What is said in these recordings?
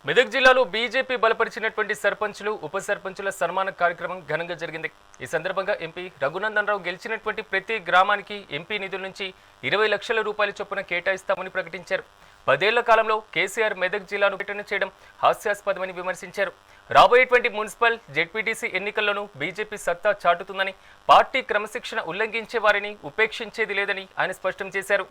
మెదక్ జిల్లాలో బీజేపీ బలపరిచినటువంటి సర్పంచులు ఉప సర్పంచుల సన్మాన కార్యక్రమం ఘనంగా జరిగింది। ఈ సందర్భంగా ఎంపీ రఘునందన్ రావు గెలిచినటువంటి ప్రతి గ్రామానికి ఎంపీ నిధుల నుంచి 20 లక్షల రూపాయల చొప్పున కేటాయిస్తామని ప్రకటించారు। 10 ఏళ్ల కాలంలో కేసీఆర్ మెదక్ జిల్లాను పర్యటన చేయడం హాస్యాస్పదమని విమర్శించారు। రాబోయేటువంటి మున్సిపల్ జెడ్పీటీసీ ఎన్నికల్లోనూ బీజేపీ సత్తా చాటుతుందని, పార్టీ క్రమశిక్షణ ఉల్లంఘించే వారిని ఉపేక్షించేది లేదని ఆయన స్పష్టం చేశారు।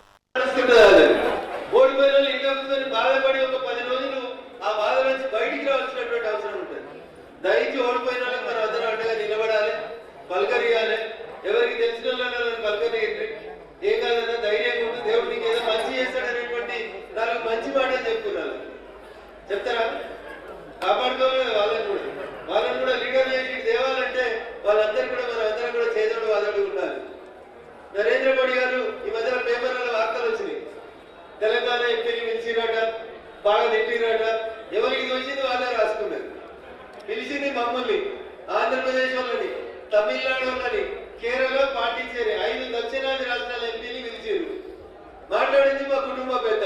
బయటికి రావాల్సినటువంటి అవసరం ఉంటుంది। దయచి ఓడిపోయిన వాళ్ళకి మనం అందరం అండగా నిలబడాలి, పలకరియాలి। ఎవరికి తెలిసిన వాళ్ళని పలకరియండి, ఏం కాదన్నా ధైర్యంగా ఉంటుంది, దేవుడు నీకు ఏదో మంచి చేస్తాడనేటువంటి నాకు మంచి మాటలు చెప్పుకున్నాను। చెప్తారా? కాపాడుకోవాలి వాళ్ళని కూడా లీడర్ చేసి తేవాలంటే వాళ్ళందరూ కూడా మన అందరం కూడా చేదోడు వాదోడు ఉండాలి। నరేంద్ర మోడీ గారు ఈ మధ్యన పేపర్లలో వార్తలు వచ్చినాయి, తెలంగాణ ఎంపీని పిలిచిరాట, బాగా తిట్టిరాట, ఎవరికి వచ్చింది వాళ్ళే రాసుకున్నారు। పిలిచింది మమ్మల్ని, ఆంధ్రప్రదేశ్ వాళ్ళని, తమిళనాడు వాళ్ళని, కేరళ పాటించారు, 5 దక్షిణాది రాష్ట్రాల ఎంపీని పిలిచారు। మాట్లాడింది మా కుటుంబ పెద్ద